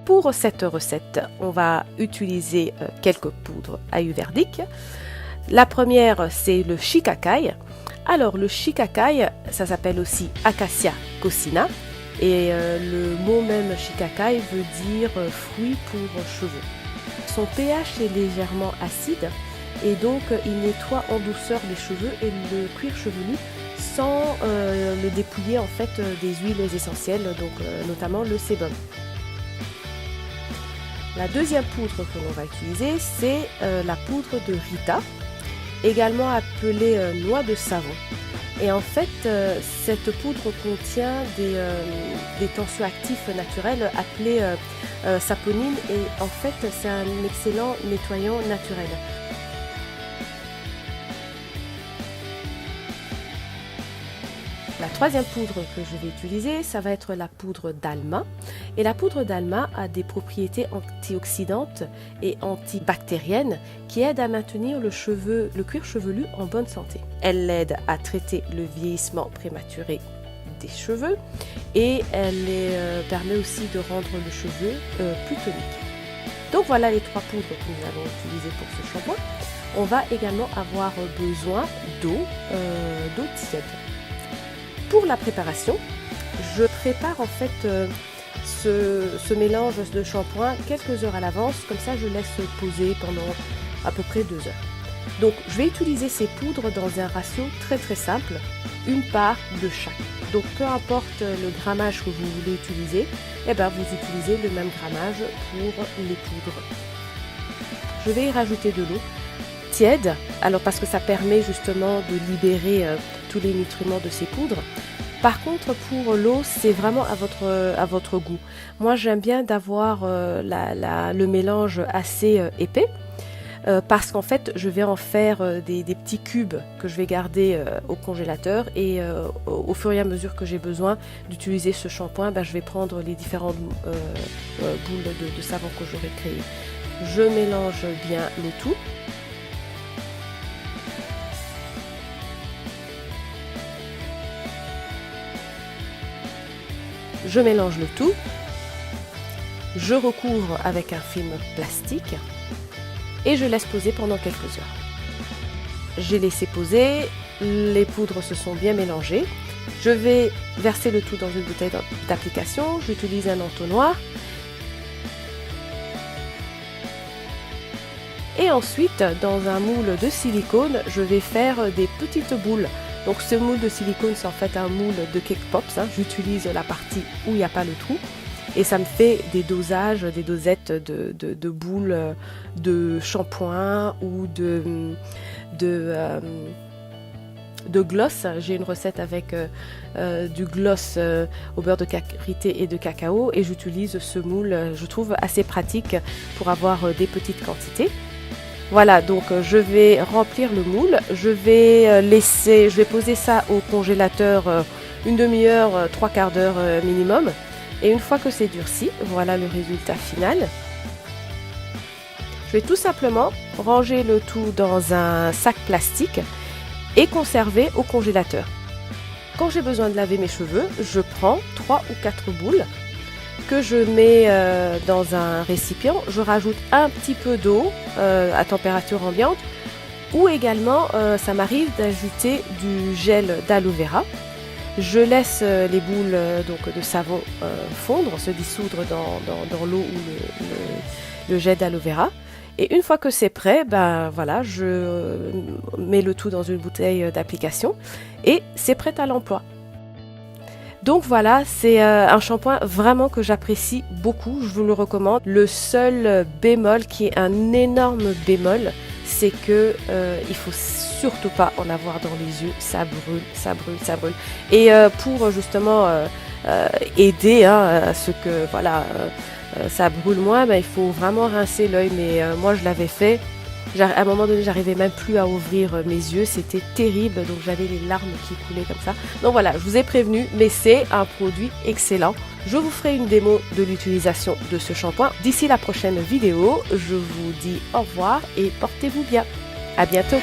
Pour cette recette, on va utiliser quelques poudres ayurvédiques. La première, c'est le shikakai. Alors le shikakai, ça s'appelle aussi Acacia coccinea et le mot même shikakai veut dire fruit pour cheveux. Son pH est légèrement acide et donc il nettoie en douceur les cheveux et le cuir chevelu sans le dépouiller en fait des huiles essentielles, donc notamment le sébum. La deuxième poudre que l'on va utiliser, c'est la poudre de Rita, également appelée noix de savon. Et en fait, cette poudre contient des tensioactifs naturels appelés saponine et en fait, c'est un excellent nettoyant naturel. La troisième poudre que je vais utiliser, ça va être la poudre d'Alma. Et la poudre d'Alma a des propriétés antioxydantes et antibactériennes qui aident à maintenir le cuir chevelu en bonne santé. Elle aide à traiter le vieillissement prématuré des cheveux et elle permet aussi de rendre le cheveu plus tonique. Donc voilà les trois poudres que nous allons utiliser pour ce shampoing. On va également avoir besoin d'eau tiède. Pour la préparation, je prépare en fait ce mélange de shampoing quelques heures à l'avance, comme ça je laisse poser pendant à peu près 2 heures. Donc je vais utiliser ces poudres dans un ratio très simple, une part de chaque. Donc peu importe le grammage que vous voulez utiliser, eh ben, vous utilisez le même grammage pour les poudres. Je vais y rajouter de l'eau tiède, alors parce que ça permet justement de libérer tous les nutriments de ces poudres. Par contre, pour l'eau, c'est vraiment à votre goût. Moi, j'aime bien d'avoir le mélange assez épais parce qu'en fait, je vais en faire des petits cubes que je vais garder au congélateur et au fur et à mesure que j'ai besoin d'utiliser ce shampoing, je vais prendre les différentes boules de savon que j'aurai créées. Je mélange bien le tout. Je mélange le tout, je recouvre avec un film plastique et je laisse poser pendant quelques heures. J'ai laissé poser, les poudres se sont bien mélangées. Je vais verser le tout dans une bouteille d'application, j'utilise un entonnoir. Et ensuite, dans un moule de silicone, je vais faire des petites boules. Donc ce moule de silicone, c'est en fait un moule de cake pops. J'utilise la partie où il n'y a pas le trou. Et ça me fait des dosages, des dosettes de boules de shampoing ou de gloss. J'ai une recette avec du gloss au beurre de karité et de cacao. Et j'utilise ce moule, je trouve assez pratique pour avoir des petites quantités. Voilà, donc je vais remplir le moule, je vais poser ça au congélateur une demi-heure, 3/4 d'heure minimum. Et une fois que c'est durci, voilà le résultat final. Je vais tout simplement ranger le tout dans un sac plastique et conserver au congélateur. Quand j'ai besoin de laver mes cheveux, je prends 3 ou 4 boules que je mets dans un récipient, je rajoute un petit peu d'eau à température ambiante ou également ça m'arrive d'ajouter du gel d'aloe vera. Je laisse les boules de savon fondre, se dissoudre dans l'eau ou le gel d'aloe vera. Et une fois que c'est prêt, voilà, je mets le tout dans une bouteille d'application et c'est prêt à l'emploi. Donc voilà, c'est un shampoing vraiment que j'apprécie beaucoup, je vous le recommande. Le seul bémol qui est un énorme bémol, c'est que il faut surtout pas en avoir dans les yeux, ça brûle, ça brûle, ça brûle. Et pour justement aider à ce que voilà, ça brûle moins, il faut vraiment rincer l'œil. Mais moi je l'avais fait. À un moment donné, j'arrivais même plus à ouvrir mes yeux, c'était terrible, donc j'avais les larmes qui coulaient comme ça. Donc voilà, je vous ai prévenu, mais c'est un produit excellent. Je vous ferai une démo de l'utilisation de ce shampoing. D'ici la prochaine vidéo, je vous dis au revoir et portez-vous bien. À bientôt.